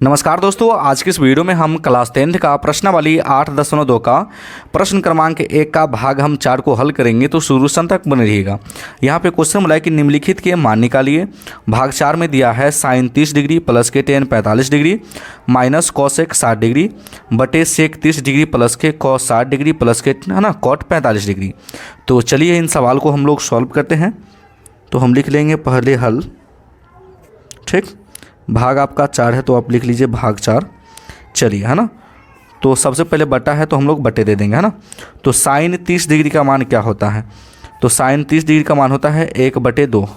नमस्कार दोस्तों, आज की इस वीडियो में हम क्लास 10th का प्रश्नावली 8.2 का प्रश्न क्रमांक 1 का भाग हम 4 को हल करेंगे। तो शुरू तक बने रहिएगा। यहाँ पे क्वेश्चन बोला है कि निम्नलिखित के मान निकालिए। भाग 4 में दिया है साइन 30 डिग्री प्लस के ten 45 degree minus cosec 60 degree बटे सेक 30 डिग्री प्लस के कॉस 60 डिग्री प्लस के है ना कॉट 45 डिग्री। तो चलिए इन सवाल को हम लोग सॉल्व करते हैं। तो हम लिख लेंगे पहले हल। ठीक, भाग आपका 4 है तो आप लिख लीजिए भाग 4। चलिए, है ना। तो सबसे पहले बटा है तो हम लोग बटे दे देंगे, है ना। तो साइन 30 डिग्री का मान क्या होता है? तो साइन 30 डिग्री का मान होता है 1/2।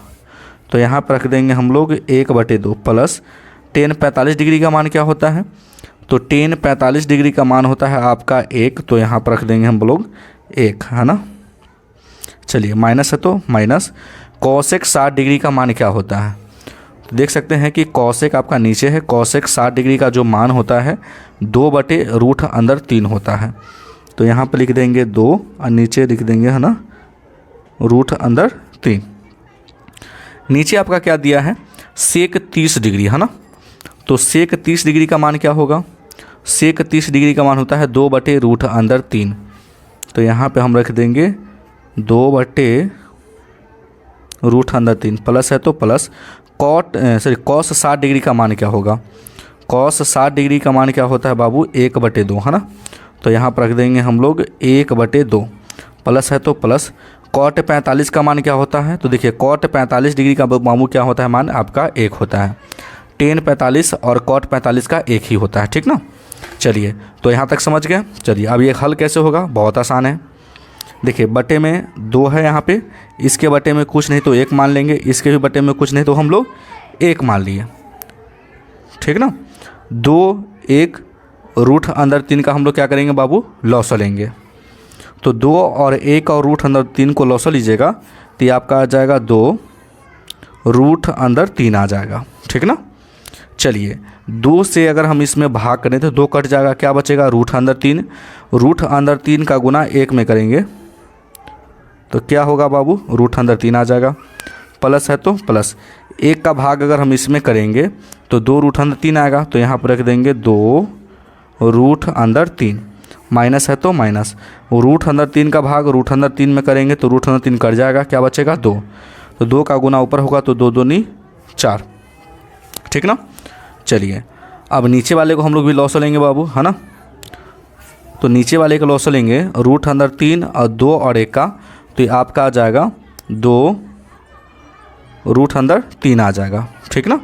तो यहाँ पर रख देंगे हम लोग 1/2 प्लस टेन 45 डिग्री का मान क्या होता है? तो टेन 45 डिग्री का मान होता है आपका 1। तो यहाँ पर रख देंगे हम लोग 1, है ना। चलिए, माइनस है तो माइनस कॉसेक 60 डिग्री का मान क्या होता है? देख सकते हैं कि कॉसेक आपका नीचे है। कॉसेक 60 डिग्री का जो मान होता है 2/√3 होता है। तो यहाँ पर लिख देंगे 2 और नीचे लिख देंगे, है ना, √3। नीचे आपका क्या दिया है? सेक 30 डिग्री, है ना। तो सेक 30 डिग्री का मान क्या होगा? सेक 30 डिग्री का मान होता है 2/√3। तो यहाँ पे हम रख देंगे 2/√3 प्लस है तो प्लस कॉस 60 डिग्री का मान क्या होगा? कॉस 60 डिग्री का मान क्या होता है बाबू? 1/2, है ना। तो यहाँ पर रख देंगे हम लोग 1/2 प्लस है तो प्लस कॉट 45 का मान क्या होता है? तो देखिए कॉट 45 डिग्री का मामू क्या होता है? मान आपका 1 होता है। टेन 45 और कॉट 45 का 1 ही होता है, ठीक ना। चलिए, तो यहाँ तक समझ गए। चलिए, अब ये हल कैसे होगा? बहुत आसान है। देखिए, बटे में 2 है यहाँ पे, इसके बटे में कुछ नहीं तो 1 मान लेंगे, इसके भी बटे में कुछ नहीं तो हम लोग 1 मान लिए, ठीक ना। 2 1 √3 का हम लोग क्या करेंगे बाबू? लॉस लेंगे। तो 2 और 1 और √3 को लॉस लीजिएगा तो ये आपका आ जाएगा 2 √3 आ जाएगा, ठीक ना। चलिए, 2 से अगर हम इसमें भाग करें तो 2 कट जाएगा, क्या बचेगा? √3। √3 का गुना 1 में करेंगे तो क्या होगा बाबू? √3 आ जाएगा। प्लस है तो प्लस 1 का भाग अगर हम इसमें करेंगे तो 2√3 आएगा। तो यहाँ पर रख देंगे 2√3। माइनस है तो माइनस √3 का भाग √3 में करेंगे तो √3 कट जाएगा, क्या बचेगा? 2। तो 2 का गुना ऊपर होगा तो 2 दूनी 4, ठीक ना। चलिए, अब नीचे वाले को हम लोग भी लॉस लेंगे बाबू, है ना। तो नीचे वाले का लॉस लेंगे √3 और 2 और 1 का, तो ये आपका आ जाएगा 2√3 आ जाएगा, ठीक ना।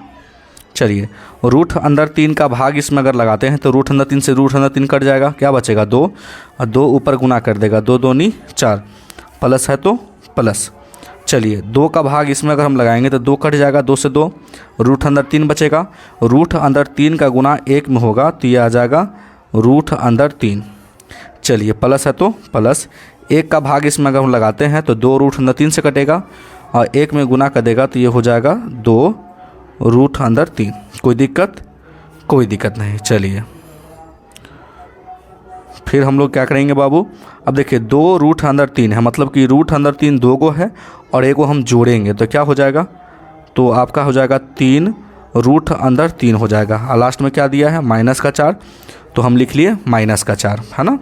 चलिए, √3 का भाग इसमें अगर लगाते हैं तो √3 से √3 कट जाएगा, क्या बचेगा? 2 और 2 ऊपर गुना कर देगा, 2 दूनी 4 प्लस है तो प्लस। चलिए, 2 का भाग इसमें अगर हम लगाएंगे तो 2 कट जाएगा, 2 से 2 √3 बचेगा। √3 का गुना 1 में होगा तो ये आ जाएगा √3। चलिए, प्लस है तो प्लस 1 का भाग इसमें अगर हम लगाते हैं तो 2 √3 से कटेगा और 1 में गुना कर देगा तो ये हो जाएगा 2 √3। कोई दिक्कत? कोई दिक्कत नहीं। चलिए, फिर हम लोग क्या करेंगे बाबू? अब देखिए 2 √3 है, मतलब कि √3 2 गो है और 1 को हम जोड़ेंगे तो क्या हो जाएगा? तो आपका हो जाएगा 3 √3 हो जाएगा। और लास्ट में क्या दिया है? माइनस का 4। तो हम लिख लिए माइनस का 4, है ना।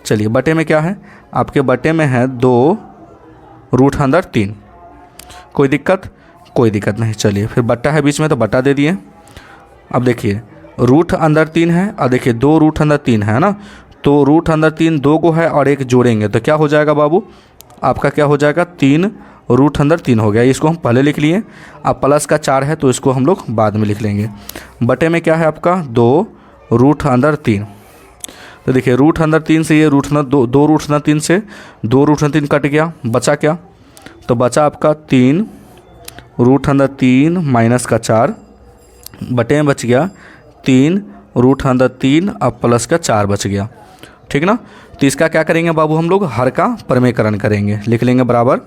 चलिए, बटे में क्या है? आपके बटे में है 2 √3। कोई दिक्कत? कोई दिक्कत नहीं। चलिए, फिर बट्टा है बीच में तो बट्टा दे दिए। अब देखिए √3 है और देखिए 2 √3 है ना। तो √3 2 को है और 1 जोड़ेंगे तो क्या हो जाएगा बाबू? आपका क्या हो जाएगा? 3 √3 हो गया। इसको हम पहले लिख लिए। अब प्लस का 4 है तो इसको हम लोग बाद में लिख लेंगे। बटे में क्या है आपका? 2 √3। तो देखिए √3 से ये √3 से 2 √3 कट गया, बचा क्या? तो बचा आपका 3 √3 माइनस का 4 बटे में बच गया 3 √3 अब प्लस का 4 बच गया, ठीक ना। तो इसका क्या करेंगे बाबू? हम लोग हर का प्रमेयकरण करेंगे। लिख लेंगे बराबर,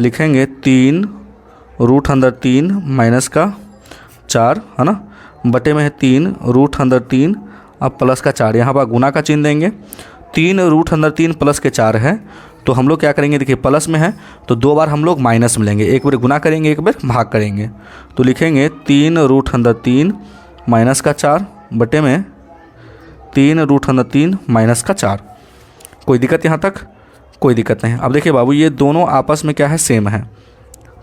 लिखेंगे 3 √3 माइनस का 4, है ना, बटे में है 3 √3 अब प्लस का 4। यहाँ पर गुना का चिन्ह देंगे। 3 √3 प्लस के 4 है तो हम लोग क्या करेंगे? देखिए प्लस में है तो 2 बार हम लोग माइनस में लेंगे, एक बार गुना करेंगे, एक बार भाग करेंगे। तो लिखेंगे 3 √3 माइनस का 4 बटे में 3 रूट अंदर 3 माइनस का 4। कोई दिक्कत यहाँ तक? कोई दिक्कत नहीं। अब देखिए बाबू, ये दोनों आपस में क्या है, सेम है,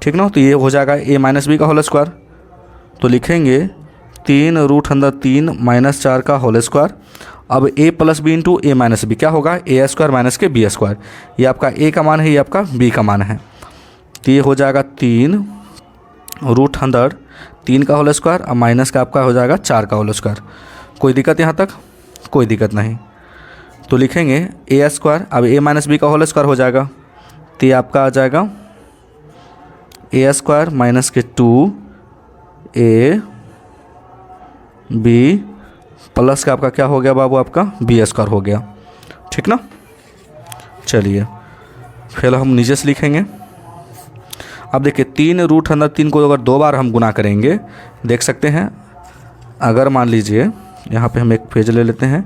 ठीक ना। तो ये हो जाएगा a माइनस बी का होल स्क्वायर। तो लिखेंगे 3 रूट अंदर 3 माइनस 4 का होल स्क्वायर। अब a plus B into A minus B क्या होगा, ए स्क्वायर माइनस के बी स्क्वायर। ये आपका a का मान है, ये आपका b का मान है। तो ये हो जाएगा 3 रूट अंदर 3 का होल स्क्वायर और माइनस का आपका हो जाएगा 4 का होल स्क्वायर। कोई दिक्कत यहाँ तक? कोई दिक्कत नहीं। तो लिखेंगे ए स्क्वायर, अब a माइनस बी का होल स्क्वायर हो जाएगा। तो ये आपका आ जाएगा ए स्क्वायर माइनस के 2 बी प्लस का आपका क्या हो गया बाबू, आपका बी स्क्वायर हो गया, ठीक ना। चलिए फिर हम नीचे से लिखेंगे। अब देखिए 3 रूट अंदर 3 को अगर 2 बार हम गुना करेंगे, देख सकते हैं, अगर मान लीजिए यहाँ पे हम एक पेज ले लेते हैं,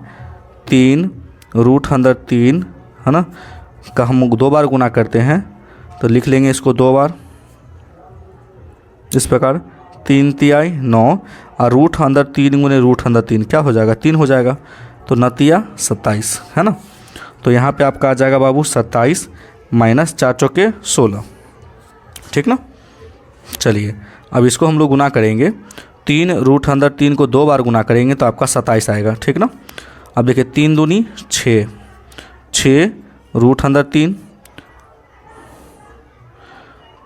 3 रूट अंदर 3 है ना का हम 2 बार गुना करते हैं, तो लिख लेंगे इसको 2 बार इस प्रकार, 3 तिहाई 9 और रूट अंदर 3 गुने रूट अंदर 3 क्या हो जाएगा, 3 हो जाएगा। तो नतिया 27 है ना। तो यहाँ पे आपका आ जाएगा बाबू 27 माइनस 4 चौके 16, ठीक ना। चलिए अब इसको हम लोग गुना करेंगे, 3 रूट अंदर 3 को 2 बार गुना करेंगे तो आपका 27 आएगा, ठीक ना। अब देखिए 3 दूनी 6, 6 रूट अंदर 3,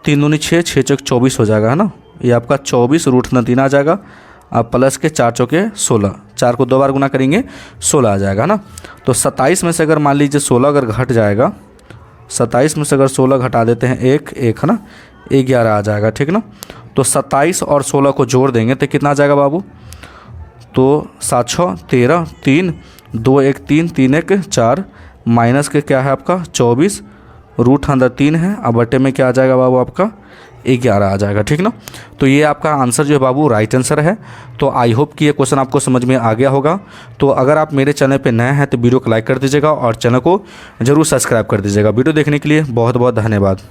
3 दूनी 6, 6 चौक 24 हो जाएगा है ना। ये आपका 24 रूट अंदर 3 आ जाएगा। अब प्लस के 4 चौके 16, 4 को 2 बार गुना करेंगे 16 आ जाएगा ना। तो 27 में से अगर मान लीजिए 16 अगर घट जाएगा, 27 में से अगर 16 घटा देते हैं एक है ना, 11 आ जाएगा, ठीक ना। तो 27 और 16 को जोड़ देंगे तो कितना आ जाएगा बाबू, तो 7 6 13, 3 2 1 3 3 1 4 माइनस के क्या है आपका 24 रूट अंदर 3 है। अब बटे में क्या आ जाएगा बाबू, आपका 11 आ जाएगा, ठीक ना। तो ये आपका आंसर जो है बाबू राइट आंसर है। तो आई होप कि ये क्वेश्चन आपको समझ में आ गया होगा। तो अगर आप मेरे चैनल पे नए हैं तो वीडियो को लाइक कर दीजिएगा और चैनल को जरूर सब्सक्राइब कर दीजिएगा। वीडियो देखने के लिए बहुत बहुत धन्यवाद।